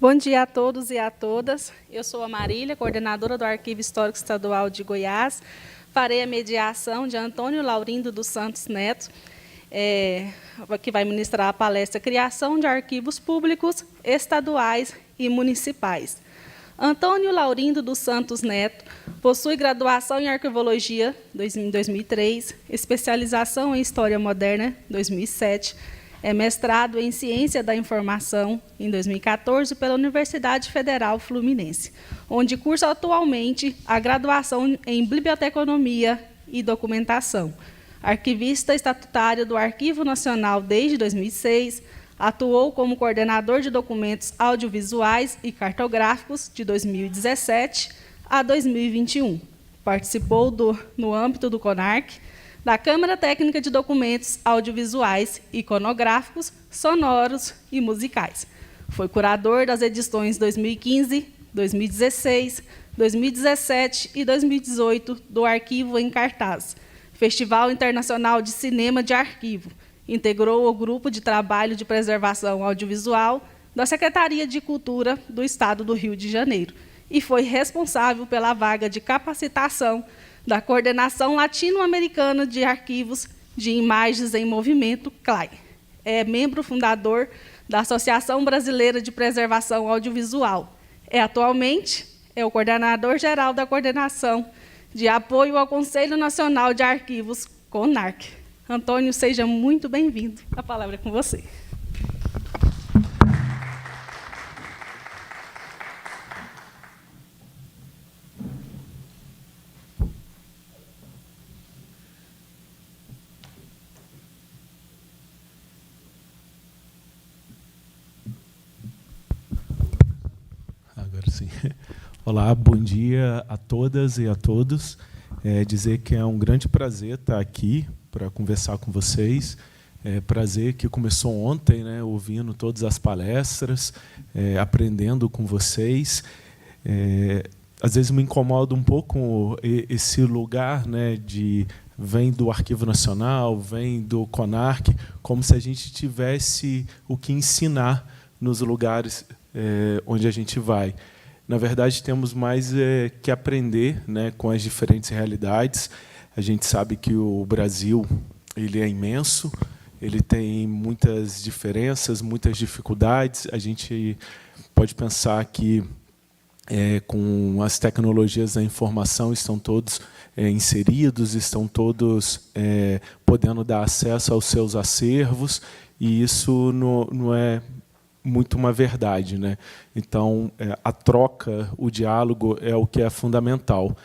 Bom dia a todos e a todas. Eu sou a Marília, coordenadora do Arquivo Histórico Estadual de Goiás. Farei a mediação de Antônio Laurindo dos Santos Neto, que vai ministrar a palestra Criação de Arquivos Públicos, Estaduais e Municipais. Antônio Laurindo dos Santos Neto possui graduação em Arquivologia, 2003, especialização em História Moderna, 2007, é mestrado em Ciência da Informação, em 2014, pela Universidade Federal Fluminense, onde cursa atualmente a graduação em Biblioteconomia e Documentação. Arquivista estatutário do Arquivo Nacional desde 2006, atuou como coordenador de documentos audiovisuais e cartográficos de 2017 a 2021. Participou no âmbito do CONARC, da Câmara Técnica de Documentos Audiovisuais, Iconográficos, Sonoros e Musicais. Foi curador das edições 2015, 2016, 2017 e 2018 do Arquivo em Cartaz, Festival Internacional de Cinema de Arquivo. Integrou o Grupo de Trabalho de Preservação Audiovisual da Secretaria de Cultura do Estado do Rio de Janeiro e foi responsável pela vaga de capacitação da Coordenação Latino-Americana de Arquivos de Imagens em Movimento, CLAI. É membro fundador da Associação Brasileira de Preservação Audiovisual. Atualmente, é o coordenador-geral da Coordenação de Apoio ao Conselho Nacional de Arquivos, CONARC. Antônio, seja muito bem-vindo. A palavra é com você. Sim. Olá, bom dia a todas e a todos. Dizer que é um grande prazer estar aqui para conversar com vocês. Prazer que começou ontem, né, ouvindo todas as palestras, aprendendo com vocês. Às vezes me incomoda um pouco esse lugar, né, vem do Arquivo Nacional, vem do CONARC, como se a gente tivesse o que ensinar nos lugares onde a gente vai. Na verdade, temos mais que aprender, né, com as diferentes realidades. A gente sabe que o Brasil ele é imenso, ele tem muitas diferenças, muitas dificuldades. A gente pode pensar que, com as tecnologias da informação, estão todos inseridos, estão todos podendo dar acesso aos seus acervos, e isso não é muito uma verdade, né? Então, a troca, o diálogo é o que é fundamental.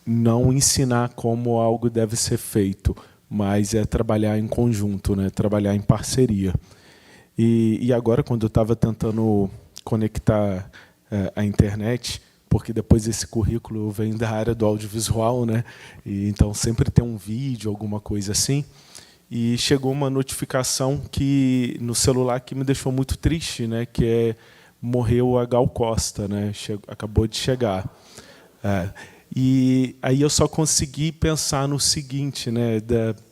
Não ensinar como algo deve ser feito, mas é trabalhar em conjunto, né? Trabalhar em parceria. E agora, quando eu estava tentando conectar a internet, porque depois esse currículo vem da área do audiovisual, né? E então sempre tem um vídeo, alguma coisa assim. E chegou uma notificação no celular que me deixou muito triste, né? Que morreu a Gal Costa, né? Acabou de chegar. E aí eu só consegui pensar no seguinte, né?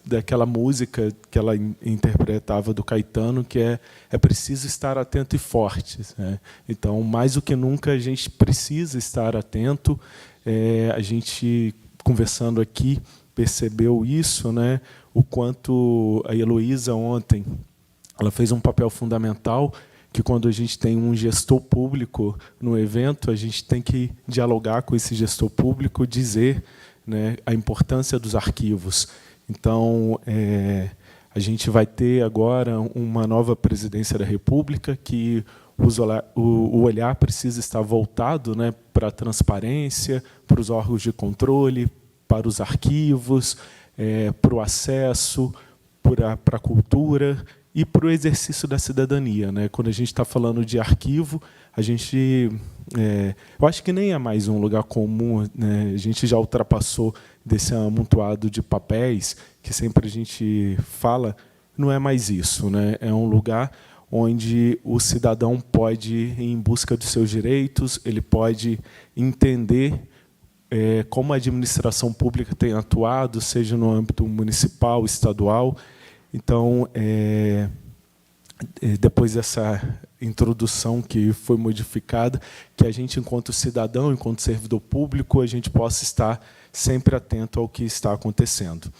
Daquela música que ela interpretava do Caetano, que é preciso estar atento e forte, né? Então, mais do que nunca, a gente precisa estar atento. A gente, conversando aqui, percebeu isso, né? O quanto a Heloísa ontem ela fez um papel fundamental, que quando a gente tem um gestor público no evento, a gente tem que dialogar com esse gestor público, dizer, né, a importância dos arquivos. Então, a gente vai ter agora uma nova presidência da República, que o olhar precisa estar voltado, né, para a transparência, para os órgãos de controle, para os arquivos, para o acesso, para a cultura e para o exercício da cidadania, né? Quando a gente está falando de arquivo, eu acho que nem é mais um lugar comum, né? A gente já ultrapassou desse amontoado de papéis, que sempre a gente fala, não é mais isso, né? É um lugar onde o cidadão pode ir em busca dos seus direitos, ele pode entender como a administração pública tem atuado, seja no âmbito municipal, estadual. Então, depois dessa introdução que foi modificada, que a gente, enquanto cidadão, enquanto servidor público, a gente possa estar sempre atento ao que está acontecendo.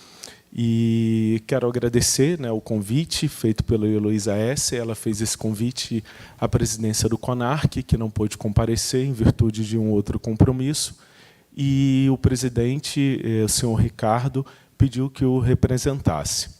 E quero agradecer, né, o convite feito pela Heloísa S. Ela fez esse convite à presidência do CONARC, que não pôde comparecer em virtude de um outro compromisso, e o presidente, o senhor Ricardo, pediu que o representasse.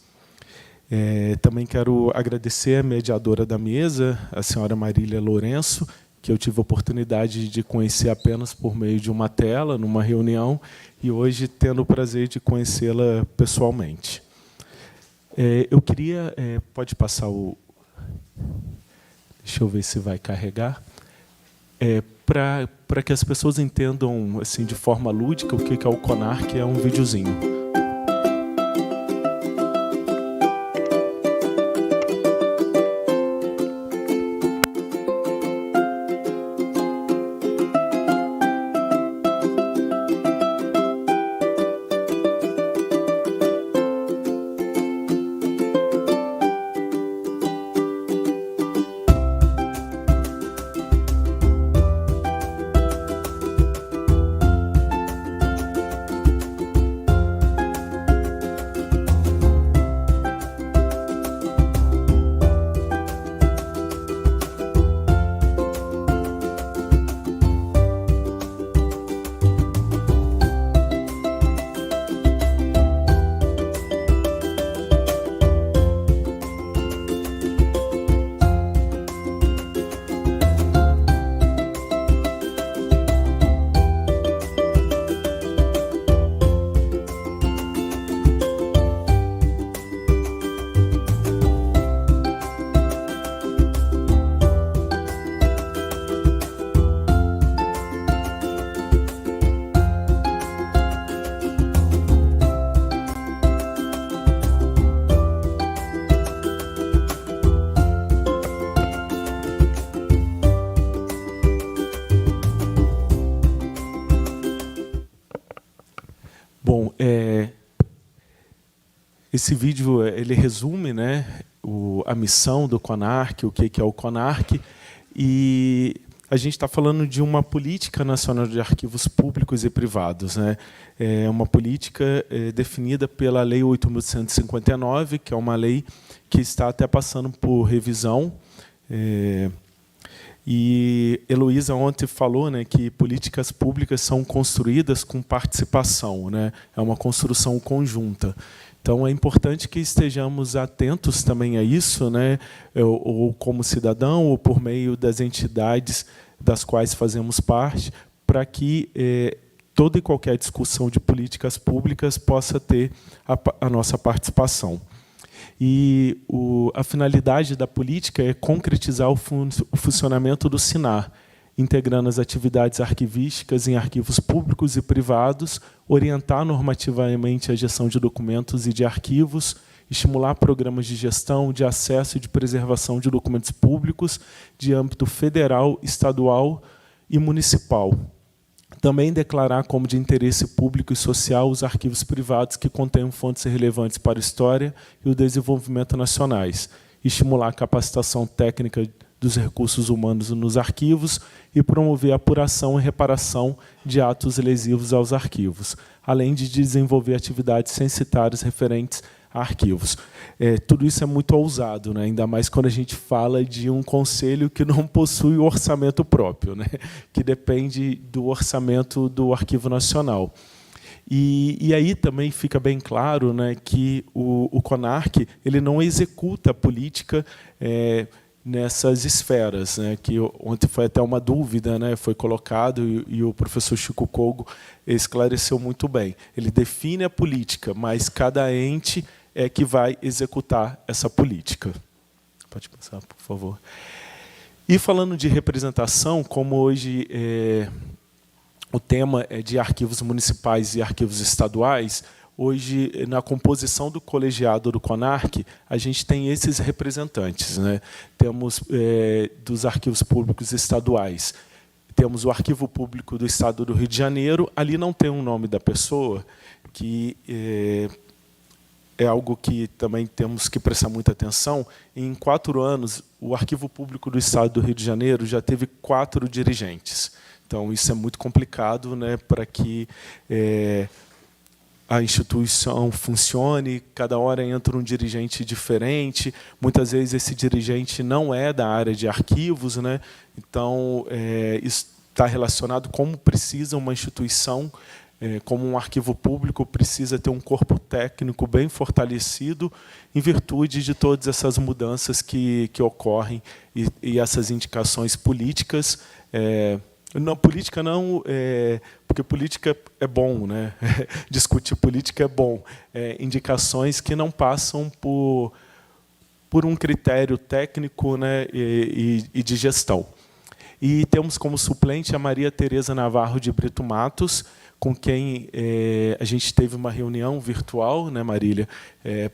Também quero agradecer a mediadora da mesa, a senhora Marília Lourenço, que eu tive a oportunidade de conhecer apenas por meio de uma tela, numa reunião, e hoje tendo o prazer de conhecê-la pessoalmente. Eu queria... pode passar o... Deixa eu ver se vai carregar. Para que as pessoas entendam assim, de forma lúdica o que é o CONARC, é um videozinho. Bom, esse vídeo ele resume, né, a missão do CONARC, o que é o CONARC, e a gente está falando de uma política nacional de arquivos públicos e privados, né? É uma política definida pela Lei 8.159, que é uma lei que está até passando por revisão. E Heloísa ontem falou, né, que políticas públicas são construídas com participação, né? É uma construção conjunta. Então, é importante que estejamos atentos também a isso, né? Ou como cidadão, ou por meio das entidades das quais fazemos parte, para que toda e qualquer discussão de políticas públicas possa ter a nossa participação. E a finalidade da política é concretizar o funcionamento do SINAR, integrando as atividades arquivísticas em arquivos públicos e privados, orientar normativamente a gestão de documentos e de arquivos, estimular programas de gestão, de acesso e de preservação de documentos públicos de âmbito federal, estadual e municipal. Também declarar como de interesse público e social os arquivos privados que contenham fontes relevantes para a história e o desenvolvimento nacionais, estimular a capacitação técnica dos recursos humanos nos arquivos e promover a apuração e reparação de atos lesivos aos arquivos, além de desenvolver atividades censitárias referentes a arquivos. Tudo isso é muito ousado, né? Ainda mais quando a gente fala de um conselho que não possui orçamento próprio, né? Que depende do orçamento do Arquivo Nacional. E aí também fica bem claro, né, que o CONARC ele não executa a política nessas esferas, né, que ontem foi até uma dúvida, né, foi colocado, e o professor Chico Kogo esclareceu muito bem. Ele define a política, mas cada ente é que vai executar essa política. Pode passar, por favor. E falando de representação, como hoje o tema é de arquivos municipais e arquivos estaduais, hoje, na composição do colegiado do CONARC, a gente tem esses representantes, né? Temos dos arquivos públicos estaduais, temos o Arquivo Público do Estado do Rio de Janeiro, ali não tem o nome da pessoa, que é algo que também temos que prestar muita atenção. Em 4 anos, o Arquivo Público do Estado do Rio de Janeiro já teve 4 dirigentes. Então, isso é muito complicado, né, para que a instituição funcione. Cada hora entra um dirigente diferente. Muitas vezes, esse dirigente não é da área de arquivos, né? Então, isso está relacionado com como precisa uma instituição, como um arquivo público, precisa ter um corpo técnico bem fortalecido, em virtude de todas essas mudanças que ocorrem e essas indicações políticas. Não, política não, porque política é bom, né? Discutir política é bom. Indicações que não passam por um critério técnico, né, e de gestão. E temos como suplente a Maria Tereza Navarro de Brito Matos, com quem a gente teve uma reunião virtual, né, Marília,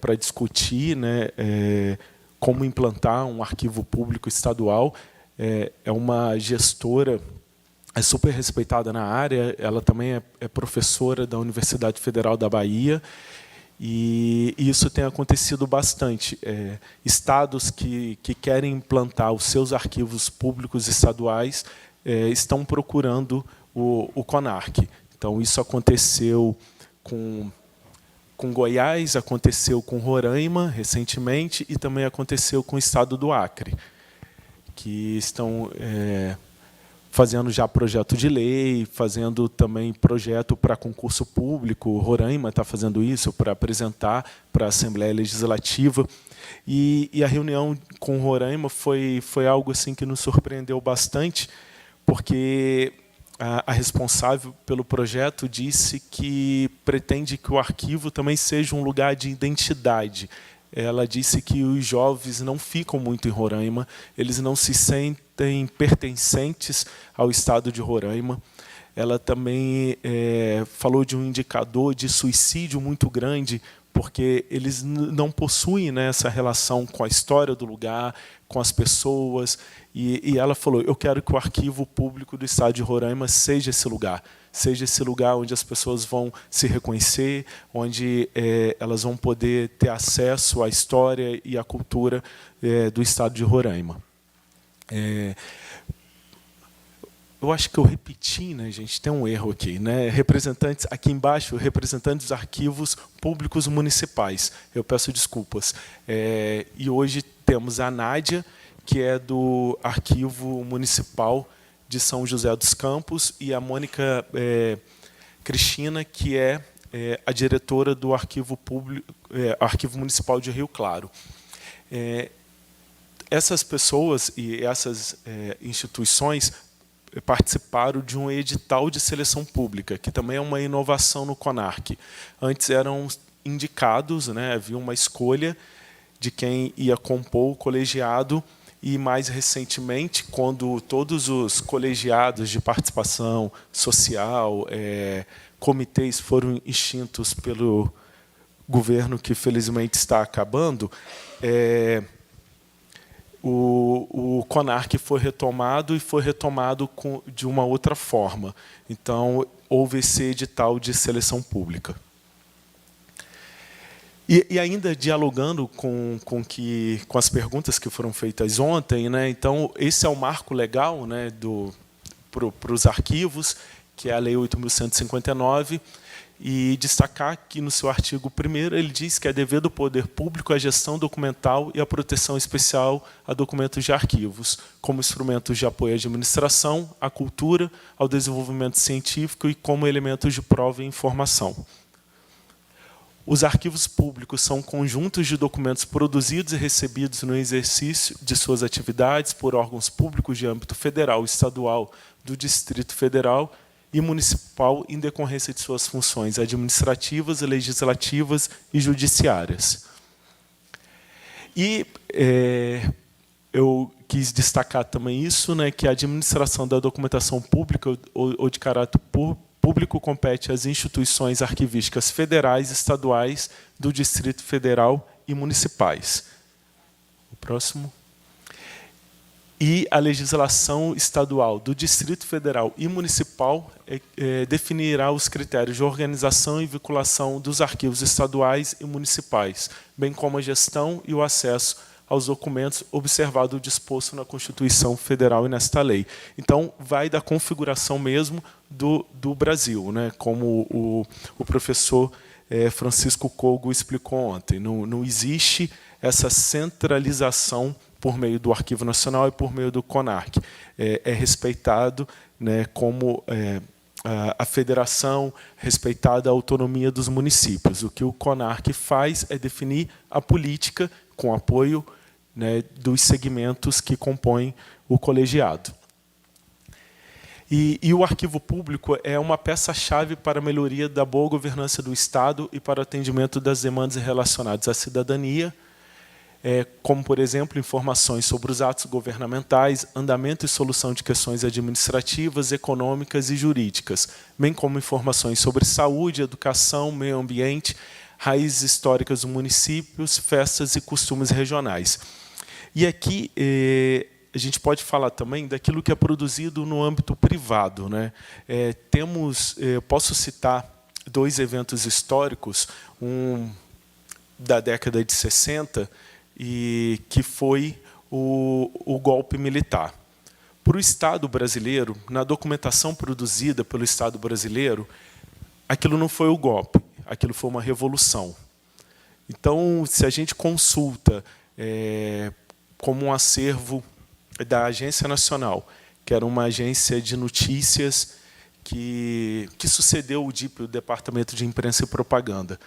para discutir, né, como implantar um arquivo público estadual. É uma gestora, é super respeitada na área, ela também é professora da Universidade Federal da Bahia, e isso tem acontecido bastante. Estados que querem implantar os seus arquivos públicos estaduais estão procurando o CONARC. Então, isso aconteceu com Goiás, aconteceu com Roraima, recentemente, e também aconteceu com o estado do Acre, que estão fazendo já projeto de lei, fazendo também projeto para concurso público. Roraima está fazendo isso para apresentar para a Assembleia Legislativa. E a reunião com Roraima foi algo assim que nos surpreendeu bastante, porque a responsável pelo projeto disse que pretende que o arquivo também seja um lugar de identidade. Ela disse que os jovens não ficam muito em Roraima, eles não se sentem pertencentes ao estado de Roraima. Ela também falou de um indicador de suicídio muito grande, porque eles não possuem, né, essa relação com a história do lugar, com as pessoas. E ela falou, eu quero que o Arquivo Público do Estado de Roraima seja esse lugar onde as pessoas vão se reconhecer, onde elas vão poder ter acesso à história e à cultura do Estado de Roraima. Eu acho que eu repeti, né, gente? Tem um erro aqui, né? Representantes, aqui embaixo, representantes dos arquivos públicos municipais. Eu peço desculpas. E hoje temos a Nádia, que é do Arquivo Municipal de São José dos Campos, e a Mônica Cristina, que é a diretora do Arquivo Municipal de Rio Claro. Essas pessoas e essas instituições participaram de um edital de seleção pública, que também é uma inovação no CONARC. Antes eram indicados, né, havia uma escolha de quem ia compor o colegiado, e, mais recentemente, quando todos os colegiados de participação social, comitês foram extintos pelo governo, que felizmente está acabando, o CONARC foi retomado, e foi retomado de uma outra forma. Então, houve esse edital de seleção pública. E ainda dialogando com as perguntas que foram feitas ontem, né? Então, esse é o marco legal, né, para os arquivos, que é a Lei 8.159, e destacar que, no seu artigo 1º, ele diz que é dever do poder público a gestão documental e a proteção especial a documentos de arquivos, como instrumentos de apoio à administração, à cultura, ao desenvolvimento científico e como elementos de prova e informação. Os arquivos públicos são conjuntos de documentos produzidos e recebidos no exercício de suas atividades por órgãos públicos de âmbito federal, estadual, do Distrito Federal e municipal em decorrência de suas funções administrativas, legislativas e judiciárias. E eu quis destacar também isso, né, que a administração da documentação pública ou de caráter público compete às instituições arquivísticas federais, estaduais, do Distrito Federal e municipais. O próximo. E a legislação estadual do Distrito Federal e municipal definirá os critérios de organização e vinculação dos arquivos estaduais e municipais, bem como a gestão e o acesso aos documentos, observado o disposto na Constituição Federal e nesta lei. Então, vai da configuração mesmo do Brasil, né? Como o professor Francisco Cogo explicou ontem. Não existe essa centralização por meio do Arquivo Nacional e por meio do CONARC. É respeitado, né, como a federação, respeitada a autonomia dos municípios. O que o CONARC faz é definir a política com apoio, né, dos segmentos que compõem o colegiado. E o arquivo público é uma peça-chave para a melhoria da boa governança do Estado e para o atendimento das demandas relacionadas à cidadania, como, por exemplo, informações sobre os atos governamentais, andamento e solução de questões administrativas, econômicas e jurídicas, bem como informações sobre saúde, educação, meio ambiente, raízes históricas dos municípios, festas e costumes regionais. E aqui a gente pode falar também daquilo que é produzido no âmbito privado, né? Posso citar 2 eventos históricos, um da década de 60, e que foi o golpe militar. Para o Estado brasileiro, na documentação produzida pelo Estado brasileiro, aquilo não foi o golpe, aquilo foi uma revolução. Então, se a gente consulta como um acervo da Agência Nacional, que era uma agência de notícias que sucedeu o DIP, o Departamento de Imprensa e Propaganda,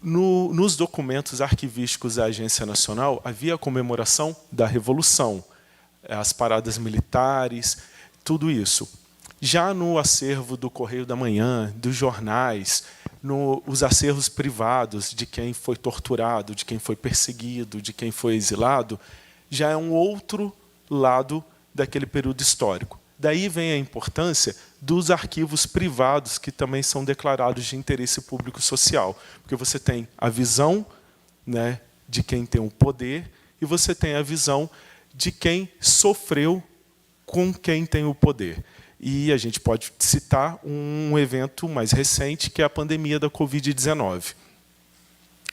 nos documentos arquivísticos da Agência Nacional, havia a comemoração da Revolução, as paradas militares, tudo isso. Já no acervo do Correio da Manhã, dos jornais, os acervos privados de quem foi torturado, de quem foi perseguido, de quem foi exilado, já é um outro lado daquele período histórico. Daí vem a importância dos arquivos privados, que também são declarados de interesse público social, porque você tem a visão, né, de quem tem o poder e você tem a visão de quem sofreu com quem tem o poder. E a gente pode citar um evento mais recente, que é a pandemia da Covid-19.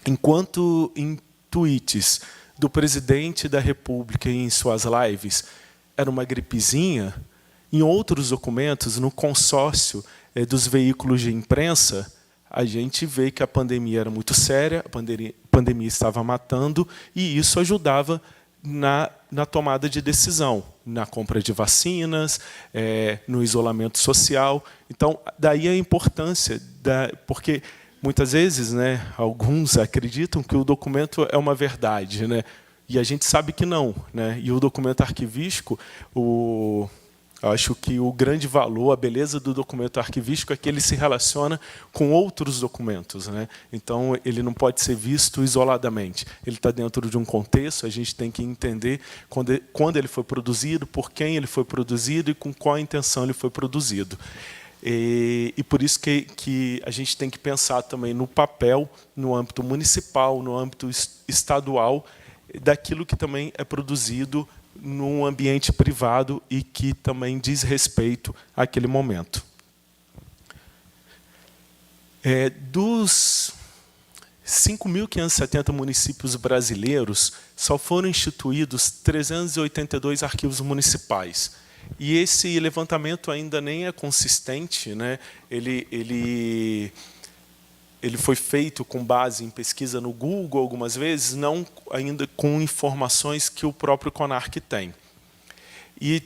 Enquanto em tweets do presidente da República e em suas lives era uma gripezinha, em outros documentos, no consórcio dos veículos de imprensa, a gente vê que a pandemia era muito séria, a pandemia estava matando, e isso ajudava na tomada de decisão, na compra de vacinas, no isolamento social. Então, daí a importância, porque muitas vezes, né, alguns acreditam que o documento é uma verdade, né, e a gente sabe que não, né, e o documento arquivístico, eu acho que o grande valor, a beleza do documento arquivístico é que ele se relaciona com outros documentos, né? Então, ele não pode ser visto isoladamente. Ele está dentro de um contexto, a gente tem que entender quando ele foi produzido, por quem ele foi produzido e com qual intenção ele foi produzido. E por isso que a gente tem que pensar também no papel, no âmbito municipal, no âmbito estadual, daquilo que também é produzido num ambiente privado e que também diz respeito àquele momento. Dos 5.570 municípios brasileiros, só foram instituídos 382 arquivos municipais. E esse levantamento ainda nem é consistente, né? Ele foi feito com base em pesquisa no Google algumas vezes, não ainda com informações que o próprio CONARC tem. E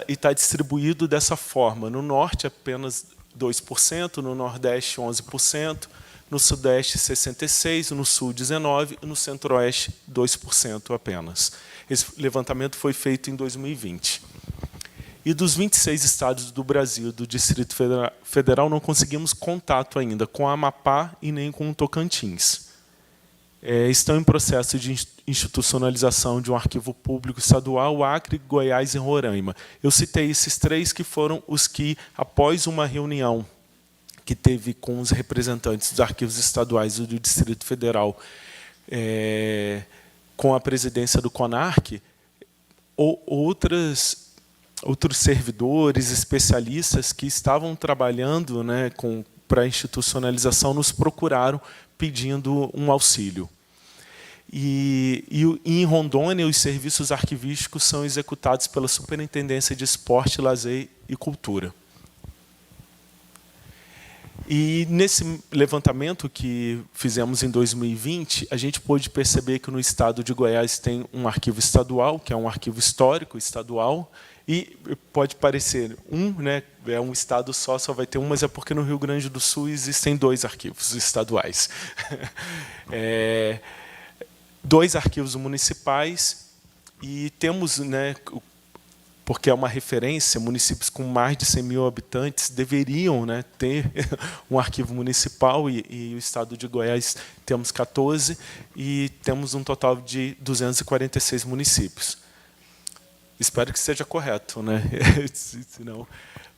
está distribuído dessa forma. No Norte, apenas 2%, no Nordeste, 11%, no Sudeste, 66%, no Sul, 19%, e no Centro-Oeste, 2% apenas. Esse levantamento foi feito em 2020. E dos 26 estados do Brasil, do Distrito Federal, não conseguimos contato ainda com a Amapá e nem com o Tocantins. Estão em processo de institucionalização de um arquivo público estadual, Acre, Goiás e Roraima. Eu citei esses 3 que foram os que, após uma reunião que teve com os representantes dos arquivos estaduais do Distrito Federal, com a presidência do CONARC, outros servidores, especialistas que estavam trabalhando, né, para a institucionalização nos procuraram pedindo um auxílio. E em Rondônia, os serviços arquivísticos são executados pela Superintendência de Esporte, Lazer e Cultura. E nesse levantamento que fizemos em 2020, a gente pôde perceber que no estado de Goiás tem um arquivo estadual, que é um arquivo histórico estadual, e pode parecer né, é um estado só vai ter um, mas é porque no Rio Grande do Sul existem 2 arquivos estaduais. 2 arquivos municipais, e temos, né, porque é uma referência, municípios com mais de 100 mil habitantes deveriam, né, ter um arquivo municipal, e o estado de Goiás temos 14, e temos um total de 246 municípios. Espero que seja correto, né? Senão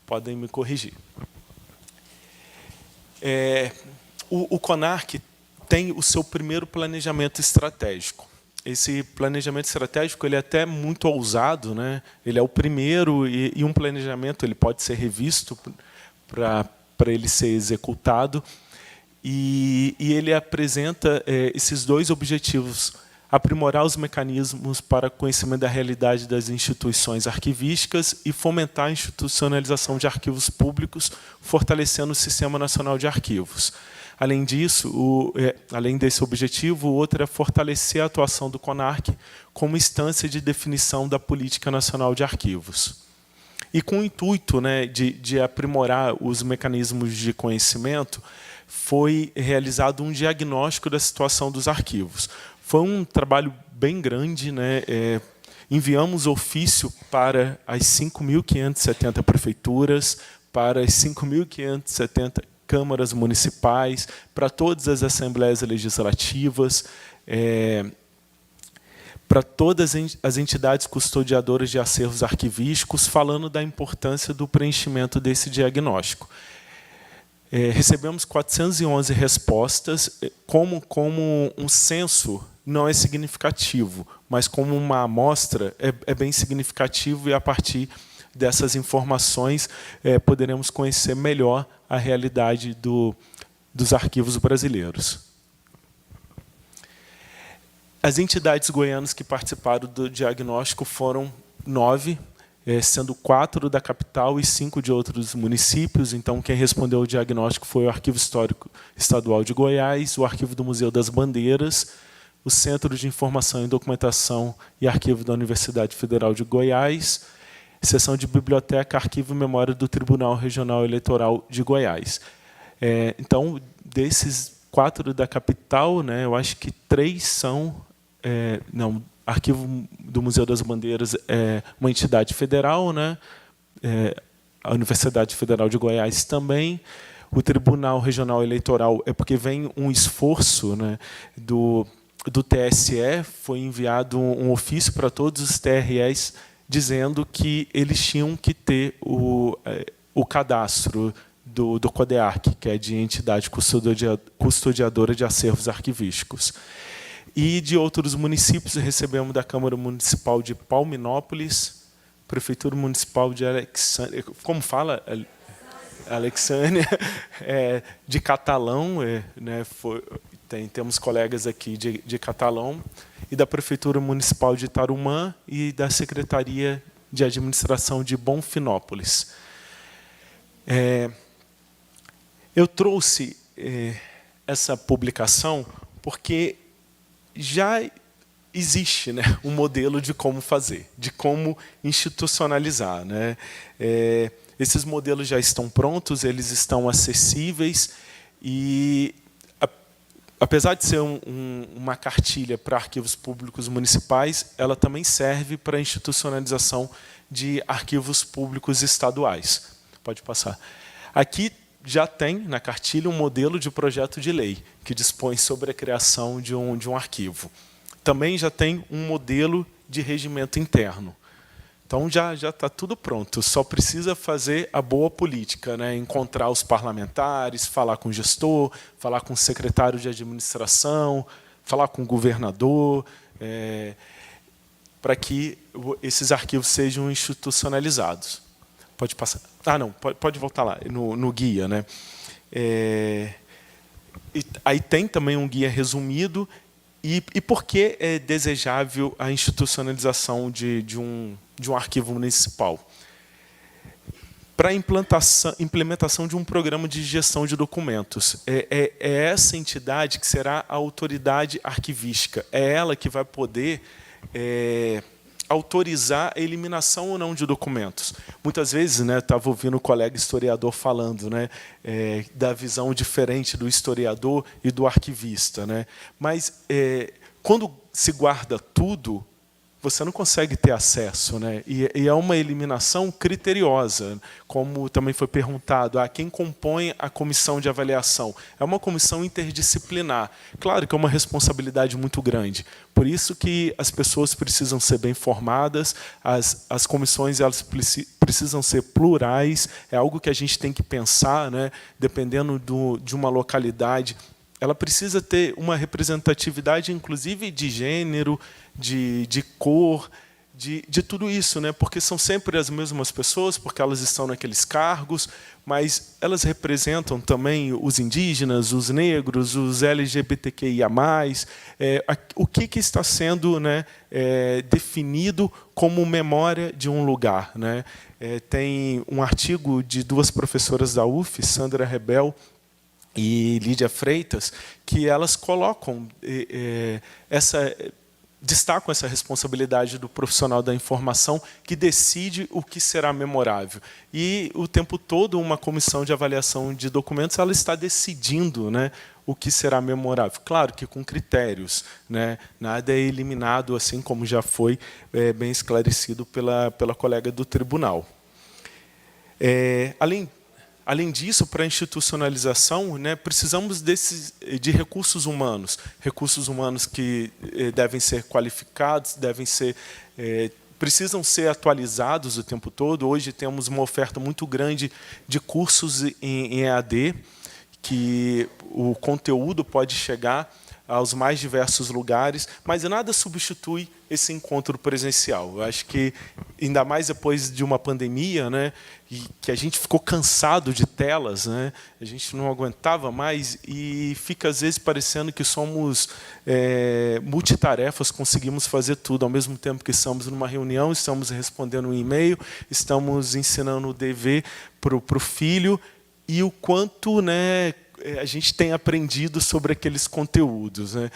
podem me corrigir. O CONARC tem o seu primeiro planejamento estratégico. Esse planejamento estratégico ele é até muito ousado, né? Ele é o primeiro, e um planejamento ele pode ser revisto para ele ser executado, e ele apresenta esses 2 objetivos: aprimorar os mecanismos para conhecimento da realidade das instituições arquivísticas e fomentar a institucionalização de arquivos públicos, fortalecendo o Sistema Nacional de Arquivos. Além disso, além desse objetivo, o outro é fortalecer a atuação do CONARC como instância de definição da Política Nacional de Arquivos. E com o intuito, né, de aprimorar os mecanismos de conhecimento, foi realizado um diagnóstico da situação dos arquivos. Foi um trabalho bem grande, né? Enviamos ofício para as 5.570 prefeituras, para as 5.570 câmaras municipais, para todas as assembleias legislativas, para todas as entidades custodiadoras de acervos arquivísticos, falando da importância do preenchimento desse diagnóstico. Recebemos 411 respostas, como um censo não é significativo, mas como uma amostra é bem significativo, e a partir dessas informações poderemos conhecer melhor a realidade dos arquivos brasileiros. As entidades goianas que participaram do diagnóstico foram 9, sendo 4 da capital e 5 de outros municípios. Então, quem respondeu ao diagnóstico foi o Arquivo Histórico Estadual de Goiás, o Arquivo do Museu das Bandeiras, o Centro de Informação e Documentação e Arquivo da Universidade Federal de Goiás, Seção de Biblioteca, Arquivo e Memória do Tribunal Regional Eleitoral de Goiás. Então, desses 4 da capital, né, eu acho que 3 são... Arquivo do Museu das Bandeiras é uma entidade federal, né? A Universidade Federal de Goiás também. O Tribunal Regional Eleitoral é porque vem um esforço, né, do TSE, foi enviado um ofício para todos os TREs dizendo que eles tinham que ter o cadastro do CODEARC, que é de entidade custodiadora de acervos arquivísticos. E de outros municípios, recebemos da Câmara Municipal de Palminópolis, Prefeitura Municipal de Alexandria, como fala? Alexandria, de Catalão, né, temos colegas aqui de Catalão, e da Prefeitura Municipal de Tarumã e da Secretaria de Administração de Bonfinópolis. Eu trouxe essa publicação porque já existe, né, um modelo de como fazer, de como institucionalizar, né? Esses modelos já estão prontos, eles estão acessíveis, e, apesar de ser uma cartilha para arquivos públicos municipais, ela também serve para a institucionalização de arquivos públicos estaduais. Pode passar. Aqui já tem na cartilha um modelo de projeto de lei que dispõe sobre a criação de um arquivo. Também já tem um modelo de regimento interno. Então, já está tudo pronto. Só precisa fazer a boa política, né? Encontrar os parlamentares, falar com o gestor, falar com o secretário de administração, falar com o governador, para que esses arquivos sejam institucionalizados. Pode passar. Ah, não, pode voltar lá, no guia, né? E aí tem também um guia resumido. E por que é desejável a institucionalização de um arquivo municipal? Para a implementação de um programa de gestão de documentos. É essa entidade que será a autoridade arquivística. É ela que vai poder autorizar a eliminação ou não de documentos. Muitas vezes, né, estava ouvindo o colega historiador falando, né, da visão diferente do historiador e do arquivista, né? Mas, quando se guarda tudo, você não consegue ter acesso, né? E é uma eliminação criteriosa, como também foi perguntado, quem compõe a comissão de avaliação. É uma comissão interdisciplinar. Claro que é uma responsabilidade muito grande. Por isso que as pessoas precisam ser bem formadas, as comissões elas precisam ser plurais, é algo que a gente tem que pensar, né? Dependendo de uma localidade. Ela precisa ter uma representatividade, inclusive, de gênero, de cor, de tudo isso, né? Porque são sempre as mesmas pessoas, porque elas estão naqueles cargos, mas elas representam também os indígenas, os negros, os LGBTQIA+, o que está sendo, né, definido como memória de um lugar, né? Tem um artigo de duas professoras da UF, Sandra Rebel e Lídia Freitas, que elas colocam destacam essa responsabilidade do profissional da informação que decide o que será memorável. E, o tempo todo, uma comissão de avaliação de documentos ela está decidindo, né, o que será memorável. Claro que com critérios, né, nada é eliminado, assim como já foi bem esclarecido pela colega do tribunal. Além disso, para a institucionalização, né, precisamos de recursos humanos que devem ser qualificados, precisam ser atualizados o tempo todo. Hoje temos uma oferta muito grande de cursos em EAD, que o conteúdo pode chegar aos mais diversos lugares, mas nada substitui esse encontro presencial. Eu acho que, ainda mais depois de uma pandemia, né, e que a gente ficou cansado de telas, né, a gente não aguentava mais e fica, às vezes, parecendo que somos multitarefas, conseguimos fazer tudo. Ao mesmo tempo que estamos numa reunião, estamos respondendo um e-mail, estamos ensinando o dever para o filho, e o quanto, né, a gente tem aprendido sobre aqueles conteúdos, né?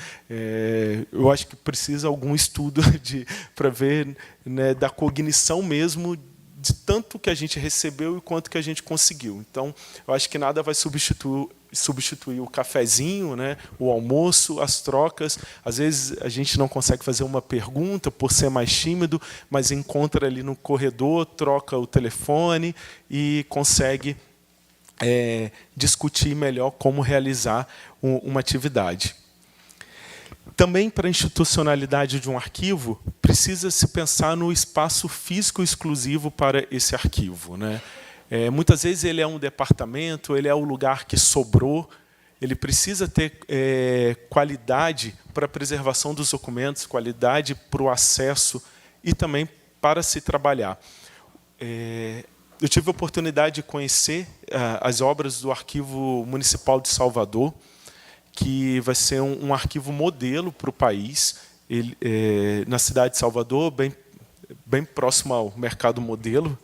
Eu acho que precisa algum estudo para ver, né, da cognição mesmo de tanto que a gente recebeu e quanto que a gente conseguiu. Então, eu acho que nada vai substituir o cafezinho, né, o almoço, as trocas. Às vezes a gente não consegue fazer uma pergunta por ser mais tímido, mas encontra ali no corredor, troca o telefone e consegue discutir melhor como realizar uma atividade. Também, para a institucionalidade de um arquivo, precisa se pensar no espaço físico exclusivo para esse arquivo, né? Muitas vezes ele é um departamento, ele é o lugar que sobrou, ele precisa ter qualidade para a preservação dos documentos, qualidade para o acesso e também para se trabalhar. Eu tive a oportunidade de conhecer as obras do Arquivo Municipal de Salvador, que vai ser um arquivo modelo para o país, na cidade de Salvador, bem próximo ao Mercado Modelo.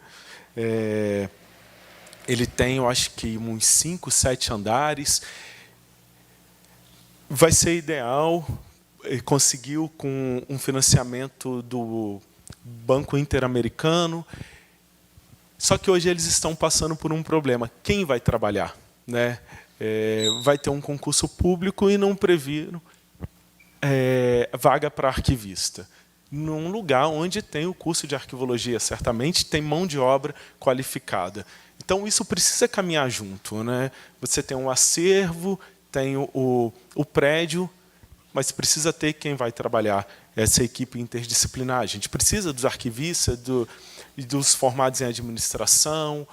Ele tem, eu acho que, uns 5, 7 andares. Vai ser ideal, conseguiu com um financiamento do Banco Interamericano. Só que hoje eles estão passando por um problema. Quem vai trabalhar, né? Vai ter um concurso público e não previram vaga para arquivista. Num lugar onde tem o curso de arquivologia, certamente tem mão de obra qualificada. Então, isso precisa caminhar junto, né? Você tem um acervo, tem o prédio, mas precisa ter quem vai trabalhar essa equipe interdisciplinar. A gente precisa dos arquivistas, dos formados em administração,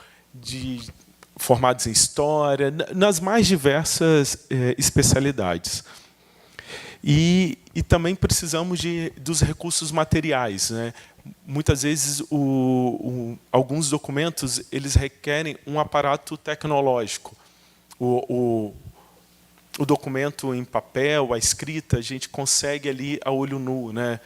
formados em história, nas mais diversas especialidades. E também precisamos dos recursos materiais, né? muitas vezes alguns documentos eles requerem um aparato tecnológico. O documento em papel, a escrita, a gente consegue ali a olho nu, né?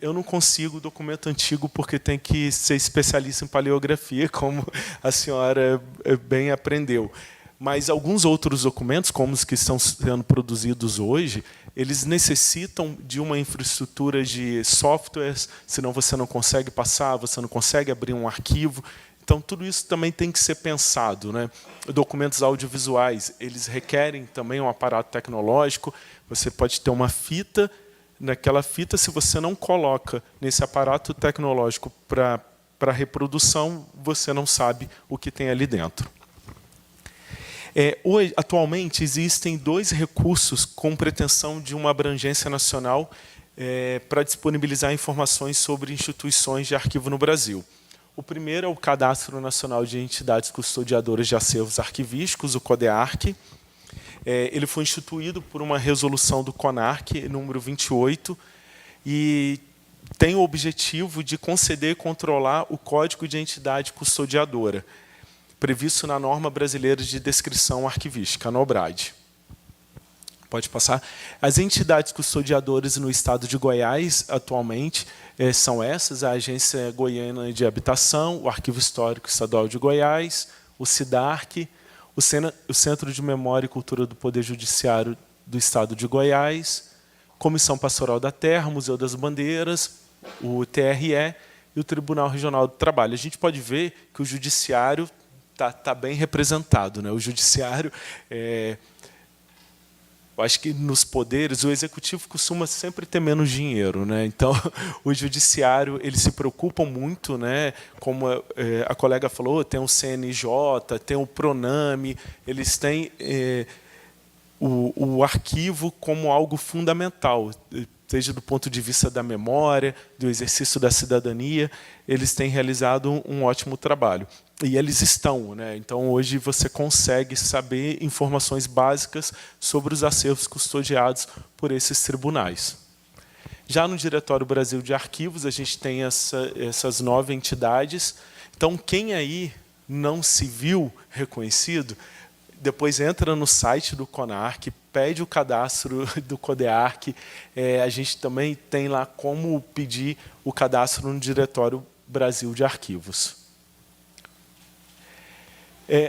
Eu não consigo documento antigo porque tem que ser especialista em paleografia, como a senhora bem aprendeu. Mas alguns outros documentos, como os que estão sendo produzidos hoje, eles necessitam de uma infraestrutura de softwares, senão você não consegue passar, você não consegue abrir um arquivo. Então, tudo isso também tem que ser pensado, né? Documentos audiovisuais, eles requerem também um aparato tecnológico. Você pode ter uma fita, naquela fita, se você não coloca nesse aparato tecnológico para reprodução, você não sabe o que tem ali dentro. Hoje, atualmente, existem 2 recursos com pretensão de uma abrangência nacional para disponibilizar informações sobre instituições de arquivo no Brasil. O primeiro é o Cadastro Nacional de Entidades Custodiadoras de Acervos Arquivísticos, o CODEARC. Ele foi instituído por uma resolução do CONARC, número 28, e tem o objetivo de conceder e controlar o Código de Entidade Custodiadora, previsto na Norma Brasileira de Descrição Arquivística, a NOBRAD. Pode passar. As entidades custodiadoras no estado de Goiás, atualmente, são essas: a Agência Goiana de Habitação, o Arquivo Histórico Estadual de Goiás, o SIDARC, o Centro de Memória e Cultura do Poder Judiciário do estado de Goiás, Comissão Pastoral da Terra, Museu das Bandeiras, o TRE e o Tribunal Regional do Trabalho. A gente pode ver que o Judiciário está bem representado, né? O Judiciário, eu acho que nos poderes, o Executivo costuma sempre ter menos dinheiro, né? Então, o Judiciário, eles se preocupam muito, né? Como a colega falou, tem o CNJ, tem o PRONAME, eles têm o arquivo como algo fundamental, seja do ponto de vista da memória, do exercício da cidadania. Eles têm realizado um ótimo trabalho. E eles estão, né? Então, hoje você consegue saber informações básicas sobre os acervos custodiados por esses tribunais. Já no Diretório Brasil de Arquivos, a gente tem essas 9 entidades. Então, quem aí não se viu reconhecido, depois entra no site do CONARC, pede o cadastro do CODEARC. A gente também tem lá como pedir o cadastro no Diretório Brasil de Arquivos.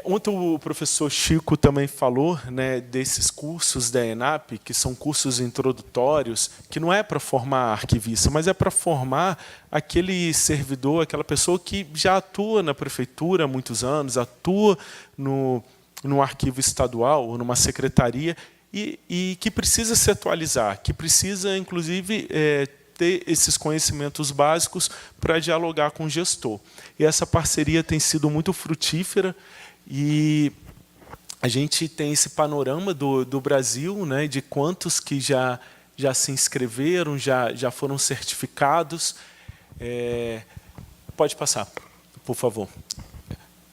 Ontem o professor Chico também falou, né, desses cursos da ENAP, que são cursos introdutórios, que não é para formar arquivista, mas é para formar aquele servidor, aquela pessoa que já atua na prefeitura há muitos anos, atua no arquivo estadual ou numa secretaria e que precisa se atualizar, que precisa, inclusive, ter esses conhecimentos básicos para dialogar com o gestor. E essa parceria tem sido muito frutífera e a gente tem esse panorama do Brasil, né, de quantos que já se inscreveram, já foram certificados. Pode passar, por favor.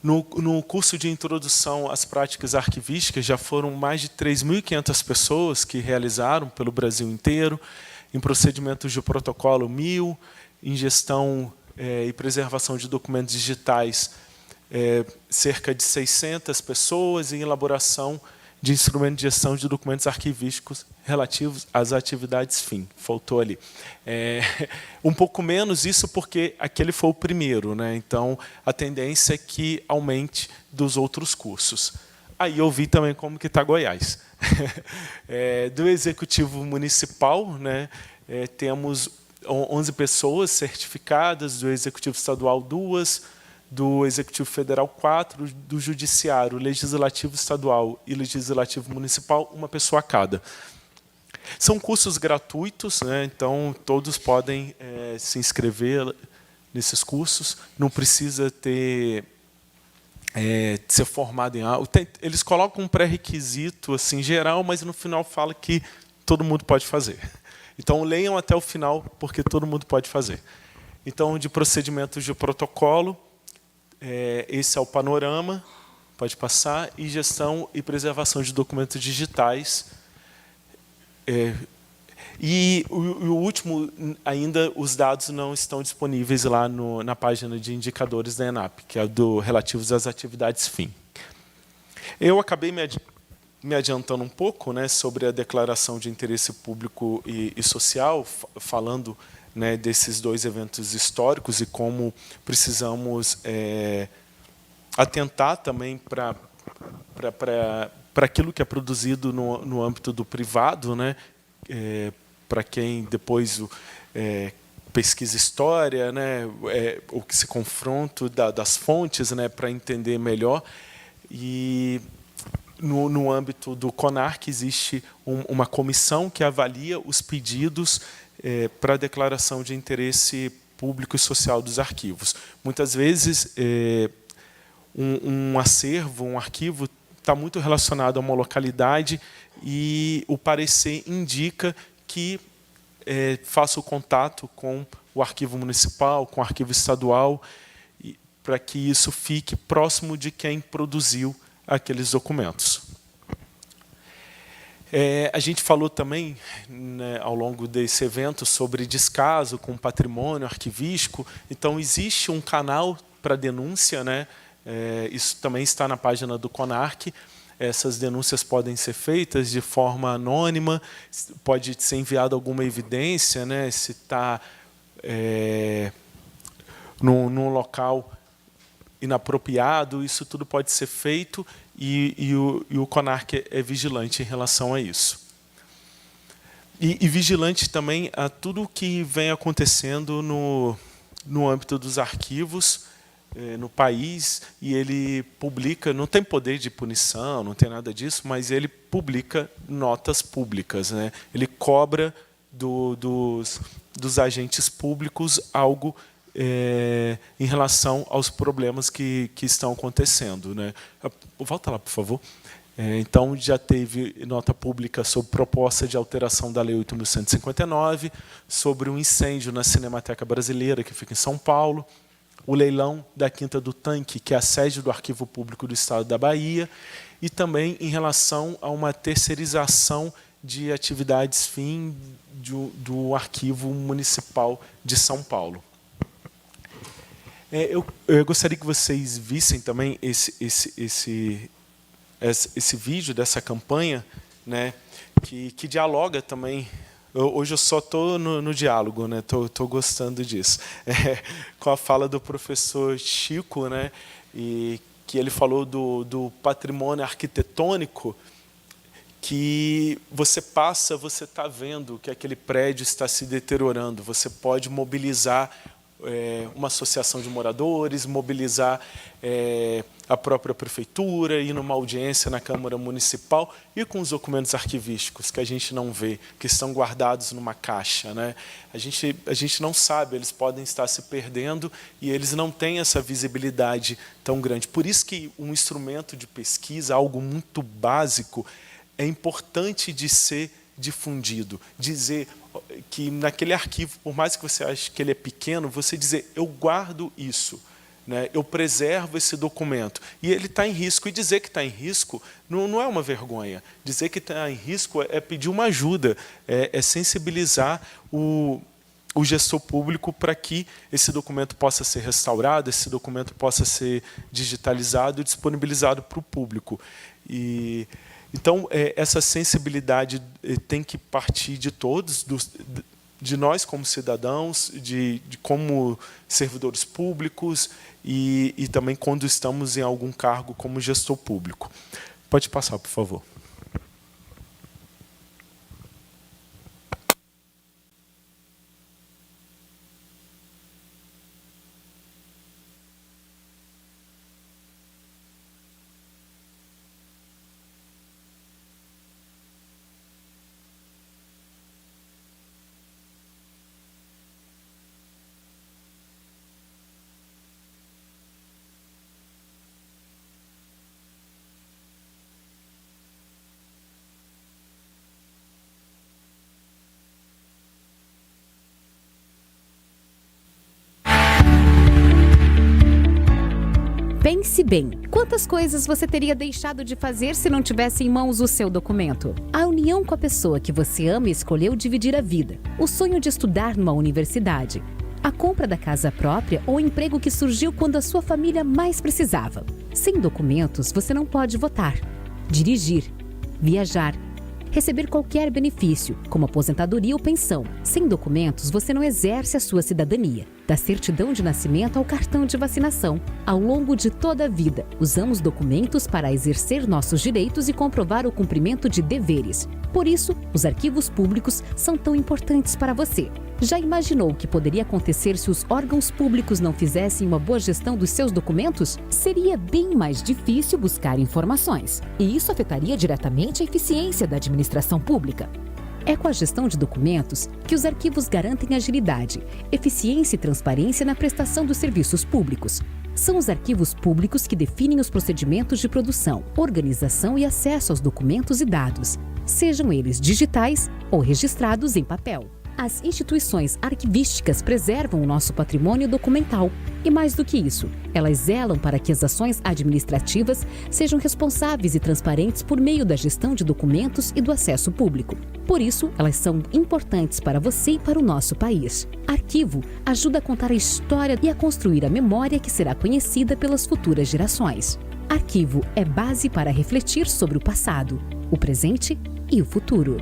No curso de introdução às práticas arquivísticas, já foram mais de 3.500 pessoas que realizaram pelo Brasil inteiro. Em procedimentos de protocolo, 1.000. Em gestão e preservação de documentos digitais, cerca de 600 pessoas. E em elaboração de instrumento de gestão de documentos arquivísticos relativos às atividades fim. Faltou ali. Um pouco menos isso porque aquele foi o primeiro, né? Então, a tendência é que aumente dos outros cursos. Aí eu vi também como que está Goiás. Do Executivo Municipal, né, temos 11 pessoas certificadas, do Executivo Estadual 2, do Executivo Federal 4, do Judiciário, Legislativo Estadual e Legislativo Municipal, 1 pessoa a cada. São cursos gratuitos, né, então todos podem se inscrever nesses cursos, não precisa ser formado em algo. Eles colocam um pré-requisito assim, geral, mas no final fala que todo mundo pode fazer. Então, leiam até o final, porque todo mundo pode fazer. Então, de procedimentos de protocolo, esse é o panorama, pode passar, e gestão e preservação de documentos digitais. E o último, ainda os dados não estão disponíveis lá na página de indicadores da ENAP, que é relativos às atividades fim. Eu acabei me adiantando um pouco, né, sobre a declaração de interesse público e social, falando, né, desses dois eventos históricos e como precisamos atentar também para aquilo que é produzido no âmbito do privado, né, para quem depois pesquisa história, né, ou que se confronta das fontes, né, para entender melhor. E no âmbito do CONARC existe uma comissão que avalia os pedidos para a declaração de interesse público e social dos arquivos. Muitas vezes, um acervo, um arquivo, está muito relacionado a uma localidade e o parecer indica que faça o contato com o arquivo municipal, com o arquivo estadual, para que isso fique próximo de quem produziu aqueles documentos. A gente falou também, né, ao longo desse evento, sobre descaso com patrimônio arquivístico. Então, existe um canal para denúncia, né? Isso também está na página do CONARC. Essas denúncias podem ser feitas de forma anônima, pode ser enviada alguma evidência, né, se está num local inapropriado, isso tudo pode ser feito e o CONARC é vigilante em relação a isso. E vigilante também a tudo o que vem acontecendo no âmbito dos arquivos no país, e ele publica, não tem poder de punição, não tem nada disso, mas ele publica notas públicas, né? Ele cobra dos agentes públicos algo em relação aos problemas que estão acontecendo, né? Volta lá, por favor. Então, já teve nota pública sobre proposta de alteração da Lei 8.159, sobre um incêndio na Cinemateca Brasileira, que fica em São Paulo, o leilão da Quinta do Tanque, que é a sede do Arquivo Público do Estado da Bahia, e também em relação a uma terceirização de atividades fim do Arquivo Municipal de São Paulo. Eu gostaria que vocês vissem também esse vídeo dessa campanha, né, que dialoga também. Hoje eu só estou no diálogo, né? Estou gostando disso. Com a fala do professor Chico, né, e que ele falou do patrimônio arquitetônico, que você passa, você está vendo que aquele prédio está se deteriorando. Você pode mobilizar uma associação de moradores, mobilizar a própria prefeitura, ir numa audiência na Câmara Municipal e com os documentos arquivísticos que a gente não vê, que estão guardados numa caixa, né? A gente não sabe, eles podem estar se perdendo e eles não têm essa visibilidade tão grande. Por isso que um instrumento de pesquisa, algo muito básico, é importante de ser difundido, dizer que naquele arquivo, por mais que você ache que ele é pequeno, você dizer, eu guardo isso, né? Eu preservo esse documento, e ele está em risco, e dizer que está em risco não é uma vergonha, dizer que está em risco é pedir uma ajuda, é sensibilizar o gestor público para que esse documento possa ser restaurado, esse documento possa ser digitalizado e disponibilizado para o público. Então, essa sensibilidade tem que partir de todos, de nós como cidadãos, de como servidores públicos e também quando estamos em algum cargo como gestor público. Pode passar, por favor. Pense bem, quantas coisas você teria deixado de fazer se não tivesse em mãos o seu documento? A união com a pessoa que você ama escolheu dividir a vida, o sonho de estudar numa universidade, a compra da casa própria ou o emprego que surgiu quando a sua família mais precisava. Sem documentos, você não pode votar, dirigir, viajar, receber qualquer benefício, como aposentadoria ou pensão. Sem documentos, você não exerce a sua cidadania. Da certidão de nascimento ao cartão de vacinação. Ao longo de toda a vida, usamos documentos para exercer nossos direitos e comprovar o cumprimento de deveres. Por isso, os arquivos públicos são tão importantes para você. Já imaginou o que poderia acontecer se os órgãos públicos não fizessem uma boa gestão dos seus documentos? Seria bem mais difícil buscar informações. E isso afetaria diretamente a eficiência da administração pública. É com a gestão de documentos que os arquivos garantem agilidade, eficiência e transparência na prestação dos serviços públicos. São os arquivos públicos que definem os procedimentos de produção, organização e acesso aos documentos e dados, sejam eles digitais ou registrados em papel. As instituições arquivísticas preservam o nosso patrimônio documental. E mais do que isso, elas zelam para que as ações administrativas sejam responsáveis e transparentes por meio da gestão de documentos e do acesso público. Por isso, elas são importantes para você e para o nosso país. Arquivo ajuda a contar a história e a construir a memória que será conhecida pelas futuras gerações. Arquivo é base para refletir sobre o passado, o presente e o futuro.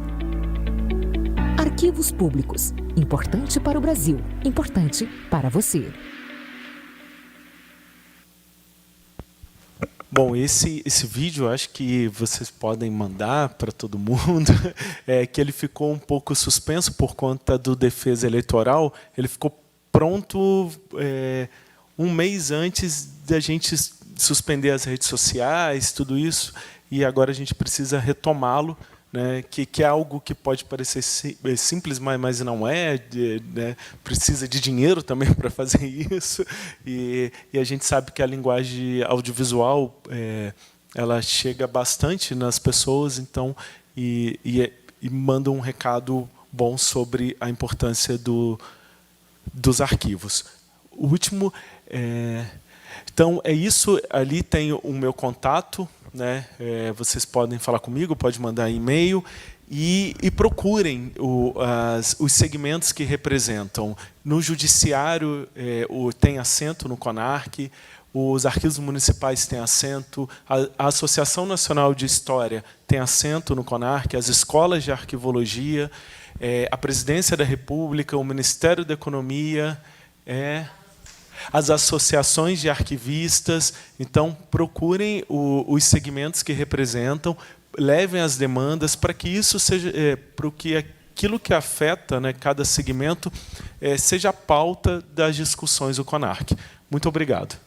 Arquivos públicos. Importante para o Brasil. Importante para você. Bom, esse vídeo, acho que vocês podem mandar para todo mundo, que ele ficou um pouco suspenso por conta do defesa eleitoral. Ele ficou pronto um mês antes da gente suspender as redes sociais, tudo isso, e agora a gente precisa retomá-lo. Né, que é algo que pode parecer simples, mas não é, né, precisa de dinheiro também para fazer isso, e a gente sabe que a linguagem audiovisual ela chega bastante nas pessoas, então, e manda um recado bom sobre a importância dos arquivos. O último, então, é isso, ali tem o meu contato, né? Vocês podem falar comigo, pode mandar e-mail e procurem os segmentos que representam. No Judiciário tem assento no CONARC, os arquivos municipais têm assento, a Associação Nacional de História tem assento no CONARC, as escolas de arquivologia, a Presidência da República, o Ministério da Economia, as associações de arquivistas. Então, procurem os segmentos que representam, levem as demandas para que isso seja, para que aquilo que afeta, né, cada segmento seja a pauta das discussões do CONARC. Muito obrigado.